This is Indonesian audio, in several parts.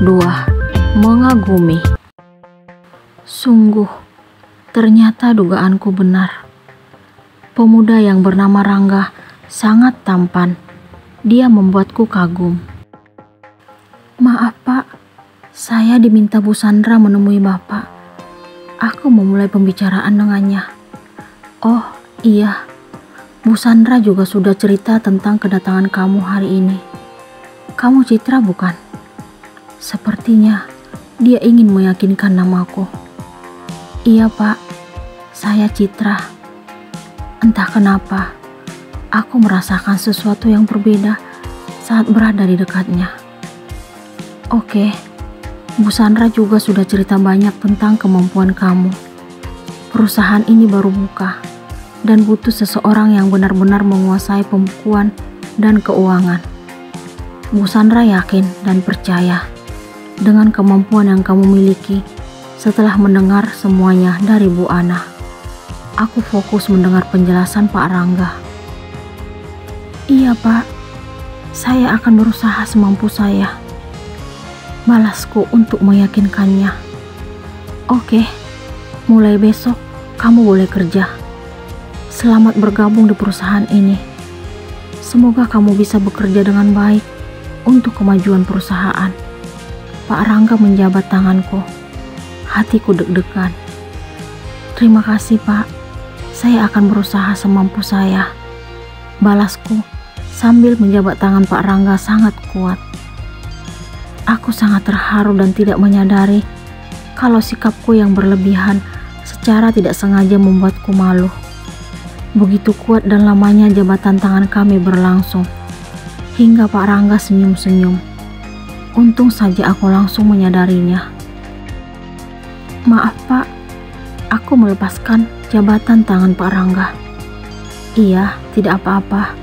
2. Mengagumi. Sungguh, ternyata dugaanku benar. Pemuda yang bernama Rangga sangat tampan. Dia membuatku kagum. Maaf Pak, saya diminta Bu Sandra menemui Bapak. Aku memulai pembicaraan dengannya. Oh iya, Bu Sandra juga sudah cerita tentang kedatangan kamu hari ini. Kamu Citra bukan? Sepertinya dia ingin meyakinkan namaku. Iya Pak, saya Citra. Entah kenapa, aku merasakan sesuatu yang berbeda saat berada di dekatnya. Oke, Bu Sandra juga sudah cerita banyak tentang kemampuan kamu. Perusahaan ini baru buka dan butuh seseorang yang benar-benar menguasai pembukuan dan keuangan. Bu Sandra yakin dan percaya dengan kemampuan yang kamu miliki. Setelah mendengar semuanya dari Bu Ana, aku fokus mendengar penjelasan Pak Rangga. Iya Pak, saya akan berusaha semampu saya. Balasku untuk meyakinkannya. Oke, mulai besok kamu boleh kerja. Selamat bergabung di perusahaan ini. Semoga kamu bisa bekerja dengan baik untuk kemajuan perusahaan. Pak Rangga menjabat tanganku. Hatiku deg-degan. Terima kasih Pak, saya akan berusaha semampu saya. Balasku sambil menjabat tangan Pak Rangga sangat kuat. Aku sangat terharu dan tidak menyadari kalau sikapku yang berlebihan secara tidak sengaja membuatku malu. Begitu kuat dan lamanya jabatan tangan kami berlangsung, hingga Pak Rangga senyum-senyum. Untung saja aku langsung menyadarinya. Maaf Pak, aku melepaskan jabatan tangan Pak Rangga. Iya, tidak apa-apa,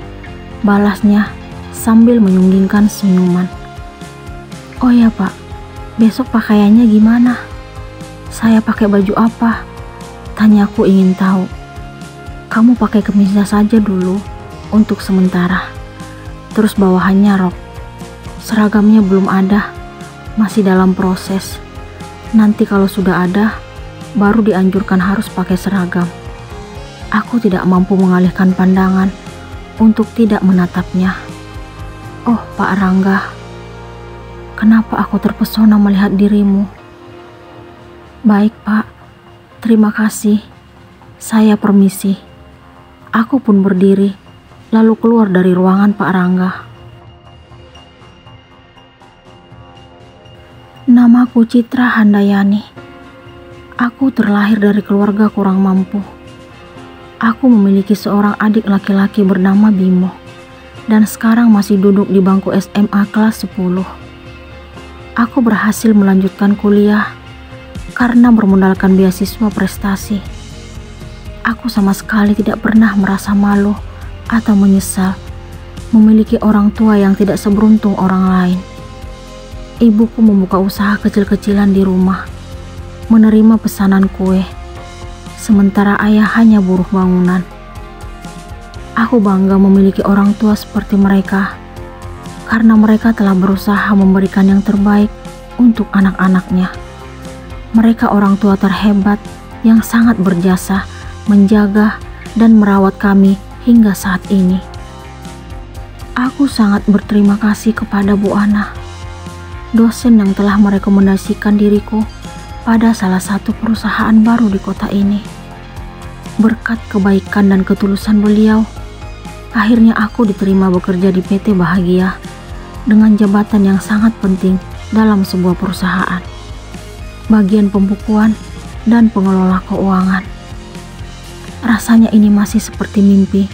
balasnya sambil menyunggingkan senyuman. Oh ya Pak, besok pakaiannya gimana? Saya pakai baju apa? Tanyaku ingin tahu. Kamu pakai kemeja saja dulu untuk sementara, terus bawahannya rok. Seragamnya belum ada, masih dalam proses. Nanti kalau sudah ada, baru dianjurkan harus pakai seragam. Aku tidak mampu mengalihkan pandangan untuk tidak menatapnya. Oh Pak Rangga, kenapa aku terpesona melihat dirimu? Baik Pak, terima kasih. Saya permisi. Aku pun berdiri, lalu keluar dari ruangan Pak Rangga. Namaku Citra Handayani. Aku terlahir dari keluarga kurang mampu. Aku memiliki seorang adik laki-laki bernama Bimo, dan sekarang masih duduk di bangku SMA kelas 10. Aku berhasil melanjutkan kuliah karena bermodalkan beasiswa prestasi. Aku sama sekali tidak pernah merasa malu atau menyesal memiliki orang tua yang tidak seberuntung orang lain. Ibuku membuka usaha kecil-kecilan di rumah, menerima pesanan kue, sementara ayah hanya buruh bangunan. Aku bangga memiliki orang tua seperti mereka, karena mereka telah berusaha memberikan yang terbaik untuk anak-anaknya. Mereka orang tua terhebat yang sangat berjasa menjaga dan merawat kami hingga saat ini. Aku sangat berterima kasih kepada Bu Ana, dosen yang telah merekomendasikan diriku pada salah satu perusahaan baru di kota ini. Berkat kebaikan dan ketulusan beliau, akhirnya aku diterima bekerja di PT Bahagia dengan jabatan yang sangat penting dalam sebuah perusahaan, bagian pembukuan dan pengelola keuangan. Rasanya ini masih seperti mimpi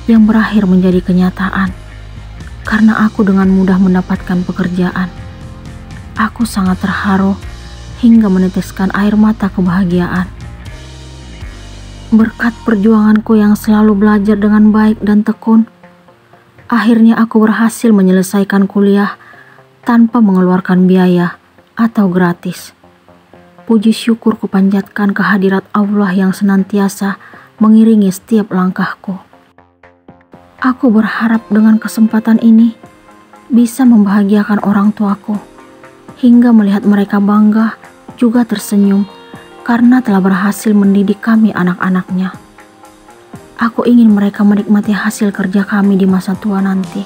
yang berakhir menjadi kenyataan, karena aku dengan mudah mendapatkan pekerjaan. Aku sangat terharu hingga meneteskan air mata kebahagiaan. Berkat perjuanganku yang selalu belajar dengan baik dan tekun, akhirnya aku berhasil menyelesaikan kuliah tanpa mengeluarkan biaya atau gratis. Puji syukur kupanjatkan kehadirat Allah yang senantiasa mengiringi setiap langkahku. Aku berharap dengan kesempatan ini bisa membahagiakan orang tuaku hingga melihat mereka bangga juga tersenyum karena telah berhasil mendidik kami anak-anaknya. Aku ingin mereka menikmati hasil kerja kami di masa tua nanti.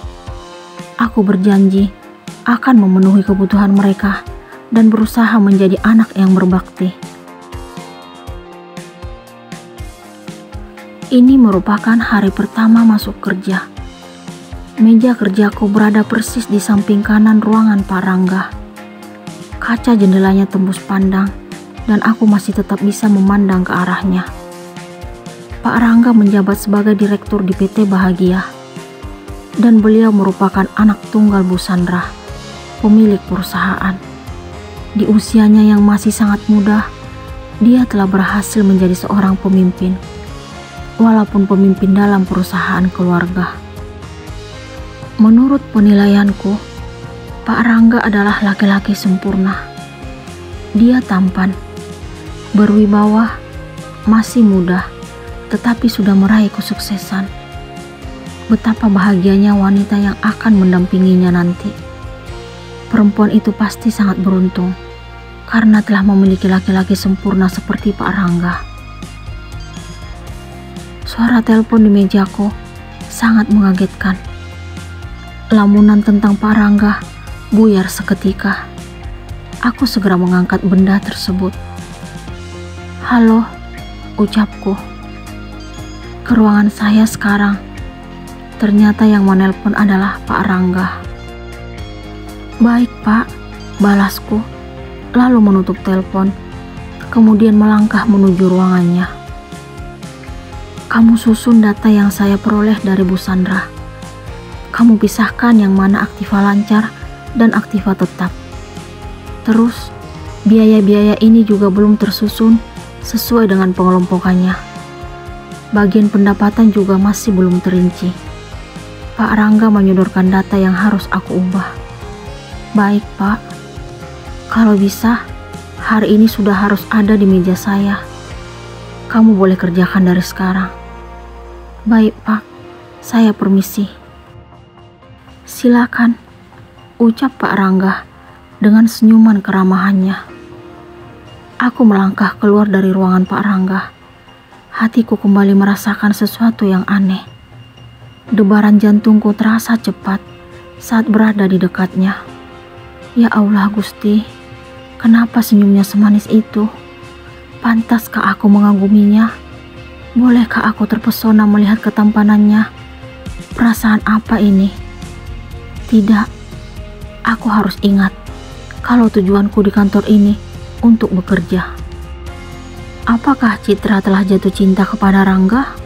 Aku berjanji akan memenuhi kebutuhan mereka dan berusaha menjadi anak yang berbakti. Ini merupakan hari pertama masuk kerja. Meja kerjaku berada persis di samping kanan ruangan Pak Rangga. Kaca jendelanya tembus pandang dan aku masih tetap bisa memandang ke arahnya. Pak Rangga menjabat sebagai direktur di PT Bahagia dan beliau merupakan anak tunggal Bu Sandra, pemilik perusahaan. Di usianya yang masih sangat muda, dia telah berhasil menjadi seorang pemimpin, walaupun pemimpin dalam perusahaan keluarga. Menurut penilaianku, Pak Rangga adalah laki-laki sempurna. Dia tampan, berwibawa, masih muda, tetapi sudah meraih kesuksesan. Betapa bahagianya wanita yang akan mendampinginya nanti. Perempuan itu pasti sangat beruntung karena telah memiliki laki-laki sempurna seperti Pak Rangga. Suara telepon di mejaku sangat mengagetkan. Lamunan tentang Pak Rangga buyar seketika. Aku segera mengangkat benda tersebut. "Halo," ucapku. Ke ruangan saya sekarang. Ternyata yang menelpon adalah Pak Rangga. "Baik, Pak," balasku, lalu menutup telepon, kemudian melangkah menuju ruangannya. "Kamu susun data yang saya peroleh dari Bu Sandra. Kamu pisahkan yang mana aktiva lancar dan aktiva tetap. Terus, biaya-biaya ini juga belum tersusun sesuai dengan pengelompokannya. Bagian pendapatan juga masih belum terinci." Pak Rangga menyodorkan data yang harus aku ubah. "Baik, Pak. Kalau bisa, hari ini sudah harus ada di meja saya. Kamu boleh kerjakan dari sekarang." "Baik, Pak. Saya permisi." "Silakan," ucap Pak Rangga dengan senyuman keramahannya. Aku melangkah keluar dari ruangan Pak Rangga. Hatiku kembali merasakan sesuatu yang aneh. Debaran jantungku terasa cepat saat berada di dekatnya. Ya Allah Gusti, kenapa senyumnya semanis itu? Pantaskah aku mengaguminya? Bolehkah aku terpesona melihat ketampanannya? Perasaan apa ini? Tidak, aku harus ingat kalau tujuanku di kantor ini untuk bekerja. Apakah Citra telah jatuh cinta kepada Rangga?